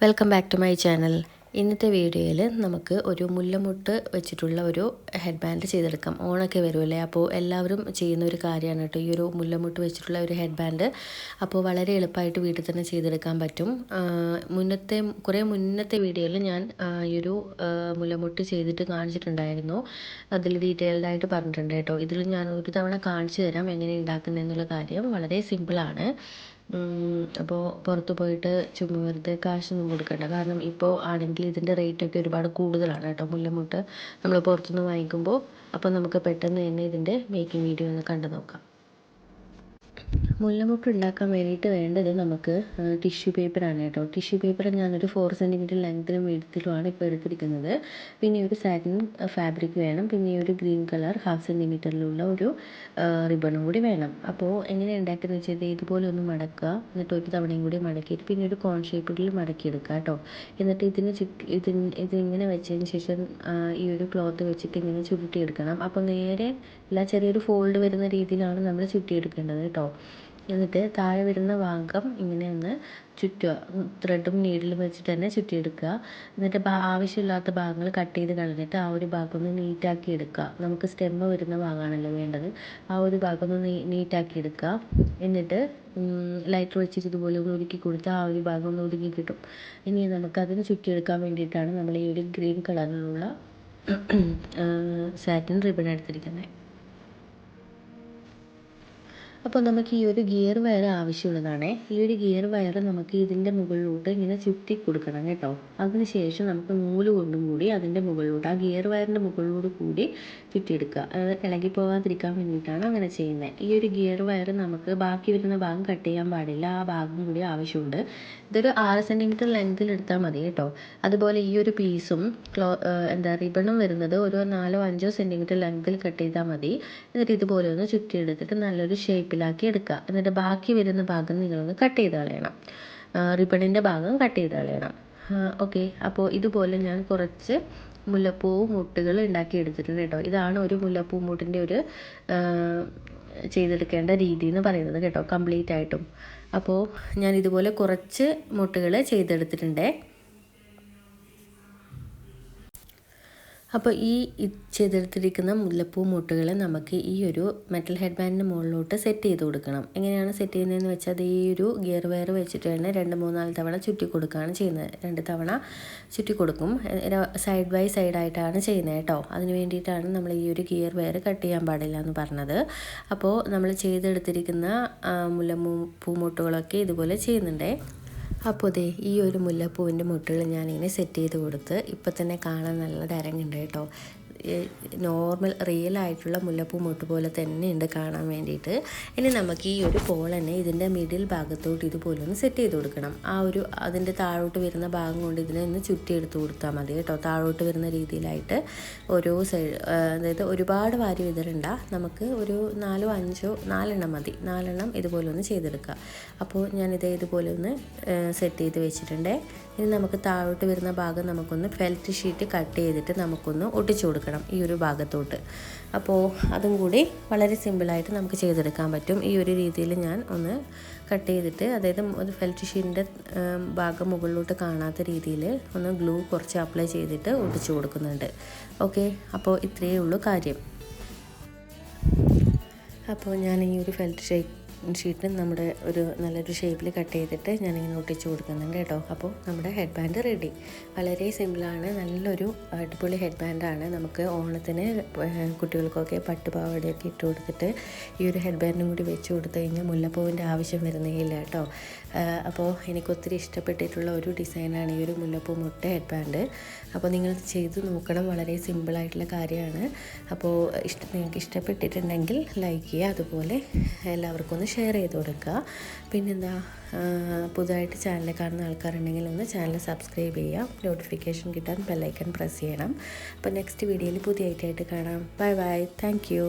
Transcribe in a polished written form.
Welcome back to my channel. ഇന്നത്തെ വീഡിയോയിൽ നമുക്ക് ഒരു മുല്ലമുട്ട് വെച്ചിട്ടുള്ള ഒരു ഹെഡ് ബാൻഡ് ചെയ്തെടുക്കാം. ഓണൊക്കെ വരുമല്ലേ, അപ്പോൾ എല്ലാവരും ചെയ്യുന്ന ഒരു കാര്യമാണ് കേട്ടോ ഈ ഒരു മുല്ലമുട്ട് വെച്ചിട്ടുള്ള ഒരു ഹെഡ് ബാൻഡ്. അപ്പോൾ വളരെ എളുപ്പമായിട്ട് വീട്ടിൽ തന്നെ ചെയ്തെടുക്കാൻ പറ്റും. കുറേ മുന്നത്തെ വീഡിയോയിൽ ഞാൻ ഈ ഒരു മുല്ലമുട്ട് ചെയ്തിട്ട് കാണിച്ചിട്ടുണ്ടായിരുന്നു. അതിൽ ഡീറ്റെയിൽഡായിട്ട് പറഞ്ഞിട്ടുണ്ട് കേട്ടോ. ഇതിൽ ഞാൻ ഒരു തവണ കാണിച്ചു തരാം എങ്ങനെ ഉണ്ടാക്കുന്നതെന്നുള്ള കാര്യം. വളരെ സിമ്പിളാണ്. അപ്പോൾ പുറത്ത് പോയിട്ട് ചുമ്മാ വെറുതെ കാശൊന്നും കൊടുക്കണ്ട. കാരണം ഇപ്പോൾ ആണെങ്കിൽ ഇതിൻ്റെ റേറ്റൊക്കെ ഒരുപാട് കൂടുതലാണ് കേട്ടോ മുല്ലമുട്ട് നമ്മൾ പുറത്തുനിന്ന് വാങ്ങിക്കുമ്പോൾ. അപ്പോൾ നമുക്ക് പെട്ടെന്ന് തന്നെ ഇതിൻ്റെ മേക്കിംഗ് വീഡിയോ ഒന്ന് കണ്ടു നോക്കാം. മുല്ലമുട്ട് ഉണ്ടാക്കാൻ വേണ്ടിയിട്ട് വേണ്ടത് നമുക്ക് ടിഷ്യൂ പേപ്പറാണ് കേട്ടോ. ടിഷ്യൂ പേപ്പർ ഞാനൊരു 4 സെൻറ്റിമീറ്റർ ലെങ്ത്തിലും വീതിയിലുമാണ് ഇപ്പോൾ എടുത്തിരിക്കുന്നത്. പിന്നെ ഒരു സാറ്റിൻ ഫാബ്രിക് വേണം. പിന്നെ ഒരു ഗ്രീൻ കളർ 1/2 സെൻറ്റിമീറ്ററിലുള്ള ഒരു റിബണും കൂടി വേണം. അപ്പോൾ എങ്ങനെ ഉണ്ടാക്കുന്നത് വെച്ചാൽ ഇതുപോലെ ഒന്ന് മടക്കുക, എന്നിട്ട് ഒരു തവണയും കൂടി മടക്കിയിട്ട് പിന്നെ ഒരു കോൺ ഷേപ്പിൽ മടക്കിയെടുക്കുക കേട്ടോ. എന്നിട്ട് ഇതിങ്ങനെ വെച്ചതിന് ശേഷം ഈ ഒരു ക്ലോത്ത് വെച്ചിട്ട് ഇങ്ങനെ ചുരുട്ടിയെടുക്കണം. അപ്പോൾ നേരെ അല്ല, ചെറിയൊരു ഫോൾഡ് വരുന്ന രീതിയിലാണ് നമ്മൾ ചുറ്റിയെടുക്കേണ്ടത് കേട്ടോ. എന്നിട്ട് താഴെ വരുന്ന ഭാഗം ഇങ്ങനെ ഒന്ന് ചുറ്റുക, ത്രെഡും നീഡിലും വെച്ചിട്ട് തന്നെ ചുറ്റിയെടുക്കുക. എന്നിട്ട് ആവശ്യമില്ലാത്ത ഭാഗങ്ങൾ കട്ട് ചെയ്ത് കളഞ്ഞിട്ട് ആ ഒരു ഭാഗം ഒന്ന് നീറ്റാക്കി എടുക്കുക. നമുക്ക് സ്റ്റെമ്മ് വരുന്ന ഭാഗമാണല്ലോ വേണ്ടത്. ആ ഒരു ഭാഗം ഒന്ന് നീറ്റാക്കി എടുക്കുക. എന്നിട്ട് ലൈറ്റർ വെച്ചിട്ട് ഇതുപോലെ ഒന്ന് ഒതുക്കി കൊടുത്താൽ ആ ഒരു ഭാഗം ഒന്ന് ഒതുക്കി കിട്ടും. ഇനി നമുക്കതിന് ചുറ്റിയെടുക്കാൻ വേണ്ടിയിട്ടാണ് നമ്മൾ ഈ ഒരു ഗ്രീൻ കളറിലുള്ള സാറ്റിൻ റിബൺ എടുത്തിരിക്കുന്നത്. അപ്പോൾ നമുക്ക് ഈ ഒരു ഗിയർ വയർ ആവശ്യമുള്ളതാണ്. ഈ ഒരു ഗിയർ വയർ നമുക്ക് ഇതിൻ്റെ മുകളിലോട്ട് ഇങ്ങനെ ചുറ്റി കൊടുക്കണം കേട്ടോ. അതിനുശേഷം നമുക്ക് നൂല് കൊണ്ടും കൂടി അതിൻ്റെ മുകളിലോട്ട്, ആ ഗിയർ വയറിൻ്റെ മുകളിലോട്ട് കൂടി ചുറ്റിയെടുക്കുക. അത് ഇളകി പോകാതിരിക്കാൻ വേണ്ടിയിട്ടാണ് അങ്ങനെ ചെയ്യുന്നത്. ഈ ഒരു ഗിയർ വയർ നമുക്ക് ബാക്കി വരുന്ന ഭാഗം കട്ട് ചെയ്യാൻ പാടില്ല, ആ ഭാഗം കൂടി ആവശ്യമുണ്ട്. ഇതൊരു 6 സെൻറ്റിമീറ്റർ ലെങ്തിൽ എടുത്താൽ മതി കേട്ടോ. അതുപോലെ ഈ ഒരു പീസും റിബണും വരുന്നത് ഒരു 4-5 സെൻറ്റിമീറ്റർ ലെങ്തിൽ കട്ട് ചെയ്താൽ മതി. എന്നിട്ട് ഇതുപോലെ ഒന്ന് ചുറ്റിയെടുത്തിട്ട് നല്ലൊരു ഷേപ്പിലാക്കി എടുക്കുക. എന്നിട്ട് ബാക്കി വരുന്ന ഭാഗം നിങ്ങളൊന്ന് കട്ട് ചെയ്ത് കളയണം. റിബണിൻ്റെ ഭാഗം കട്ട് ചെയ്ത് കളയണം. ഓക്കെ. അപ്പോൾ ഇതുപോലെ ഞാൻ കുറച്ച് മുല്ലപ്പൂ മുട്ടുകൾ ഉണ്ടാക്കി എടുത്തിട്ടുണ്ട് കേട്ടോ. ഇതാണ് ഒരു മുല്ലപ്പൂ മുട്ടിൻ്റെ ഒരു ചെയ്തെടുക്കേണ്ട രീതി എന്ന് പറയുന്നത് കേട്ടോ, കംപ്ലീറ്റ് ആയിട്ടും. അപ്പോൾ ഞാൻ ഇതുപോലെ കുറച്ച് മുട്ടുകൾ ചെയ്തെടുത്തിട്ടുണ്ട്. അപ്പോൾ ഈ ചെയ്തെടുത്തിരിക്കുന്ന മുല്ലപ്പൂ മുട്ടുകളെ നമുക്ക് ഈ ഒരു മെറ്റൽ ഹെഡ് ബാൻഡിൻ്റെ മുകളിലോട്ട് സെറ്റ് ചെയ്ത് കൊടുക്കണം. എങ്ങനെയാണ് സെറ്റ് ചെയ്യുന്നതെന്ന് വെച്ചാൽ അത് ഈ ഒരു ഗിയർ വയർ വെച്ചിട്ട് തന്നെ 2-3-4 തവണ ചുറ്റി കൊടുക്കുകയാണ് ചെയ്യുന്നത്. 2 തവണ ചുറ്റി കൊടുക്കും. സൈഡ് ബൈ സൈഡായിട്ടാണ് ചെയ്യുന്നത് കേട്ടോ. അതിന് വേണ്ടിയിട്ടാണ് നമ്മൾ ഈ ഒരു ഗിയർ വയർ കട്ട് ചെയ്യാൻ പാടില്ല എന്ന് പറഞ്ഞത്. അപ്പോൾ നമ്മൾ ചെയ്തെടുത്തിരിക്കുന്ന മുല്ലപ്പൂ മുട്ടുകളൊക്കെ ഇതുപോലെ ചെയ്യുന്നുണ്ട്. അപ്പോൾ ദേ ഈ ഒരു മുല്ലപ്പൂവിൻ്റെ മുട്ടുകൾ ഞാനിങ്ങനെ സെറ്റ് ചെയ്ത് കൊടുത്ത് ഇപ്പം തന്നെ കാണാൻ നല്ല തരങ്ങുണ്ട് കേട്ടോ. നോർമൽ റിയൽ ആയിട്ടുള്ള മുല്ലപ്പൂ മുട്ട് പോലെ തന്നെ ഉണ്ട് കാണാൻ വേണ്ടിയിട്ട്. ഇനി നമുക്ക് ഈ ഒരു പോൾ തന്നെ ഇതിൻ്റെ മിഡിൽ ഭാഗത്തോട്ട് ഇതുപോലെ ഒന്ന് സെറ്റ് ചെയ്ത് കൊടുക്കണം. അതിൻ്റെ താഴോട്ട് വരുന്ന ഭാഗം കൊണ്ട് ഇതിനെ ഒന്ന് ചുറ്റിയെടുത്ത് കൊടുത്താൽ മതി കേട്ടോ. താഴോട്ട് വരുന്ന രീതിയിലായിട്ട് ഓരോ സൈഡ്, അതായത് ഒരുപാട് വാരി വിതറണ്ട, നമുക്ക് ഒരു 4-5 മതി. 4 ഇതുപോലെ ഒന്ന് ചെയ്തെടുക്കുക. അപ്പോൾ ഞാനിത് ഇതുപോലെ ഒന്ന് സെറ്റ് ചെയ്ത് വെച്ചിട്ടുണ്ട്. ഇനി നമുക്ക് താഴോട്ട് വരുന്ന ഭാഗം നമുക്കൊന്ന് ഫെൽറ്റ് ഷീറ്റ് കട്ട് ചെയ്തിട്ട് നമുക്കൊന്ന് ഒട്ടിച്ചു കൊടുക്കണം ഈ ഒരു ഭാഗത്തോട്ട്. അപ്പോൾ അതും കൂടി വളരെ സിമ്പിളായിട്ട് നമുക്ക് ചെയ്തെടുക്കാൻ പറ്റും. ഈ ഒരു രീതിയിൽ ഞാൻ ഒന്ന് കട്ട് ചെയ്തിട്ട്, അതായത് ഒരു ഫെൽറ്റ് ഷീറ്റിൻ്റെ ഭാഗം മുകളിലോട്ട് കാണാത്ത രീതിയിൽ ഒന്ന് ഗ്ലൂ കുറച്ച് അപ്ലൈ ചെയ്തിട്ട് ഒട്ടിച്ചു കൊടുക്കുന്നുണ്ട്. ഓക്കെ. അപ്പോൾ ഇത്രയേ ഉള്ളൂ കാര്യം. അപ്പോൾ ഞാൻ ഈ ഒരു ഫെൽറ്റ് ഷീറ്റ് നമ്മുടെ ഒരു നല്ലൊരു ഷേപ്പിൽ കട്ട് ചെയ്തിട്ട് ഞാനിങ്ങനെ ഒട്ടിച്ച് കൊടുക്കുന്നുണ്ട് കേട്ടോ. അപ്പോൾ നമ്മുടെ ഹെഡ് ബാൻഡ് റെഡി. വളരെ സിമ്പിളാണ്, നല്ലൊരു അടിപൊളി ഹെഡ് ബാൻഡാണ്. നമുക്ക് ഓണത്തിന് കുട്ടികൾക്കൊക്കെ പട്ടുപാവാടയൊക്കെ ഇട്ട് കൊടുത്തിട്ട് ഈ ഒരു ഹെഡ് ബാൻഡും കൂടി വെച്ച് കൊടുത്തു കഴിഞ്ഞാൽ മുല്ലപ്പൂവിൻ്റെ ആവശ്യം വരുന്നേയില്ല കേട്ടോ. അപ്പോൾ എനിക്കൊത്തിരി ഇഷ്ടപ്പെട്ടിട്ടുള്ള ഒരു ഡിസൈനാണ് ഈ ഒരു മുല്ലപ്പൂ മുട്ട ഹെഡ് ബാൻഡ്. അപ്പോൾ നിങ്ങൾ ചെയ്ത് നോക്കണം, വളരെ സിമ്പിളായിട്ടുള്ള കാര്യമാണ്. അപ്പോൾ നിങ്ങൾക്ക് ഇഷ്ടപ്പെട്ടിട്ടുണ്ടെങ്കിൽ ലൈക്ക് ചെയ്യുക, അതുപോലെ എല്ലാവർക്കും ഒന്ന് ഷെയർ ചെയ്ത് കൊടുക്കുക. പിന്നെന്താ, പുതുതായിട്ട് ചാനൽ കാണുന്ന ആൾക്കാരുണ്ടെങ്കിൽ ഒന്ന് ചാനൽ സബ്സ്ക്രൈബ് ചെയ്യുക, നോട്ടിഫിക്കേഷൻ കിട്ടാൻ ബെല്ലൈക്കൺ പ്രസ് ചെയ്യണം. അപ്പോൾ നെക്സ്റ്റ് വീഡിയോയിൽ പുതിയ ഐറ്റമായിട്ട് കാണാം. Bye bye. Thank you.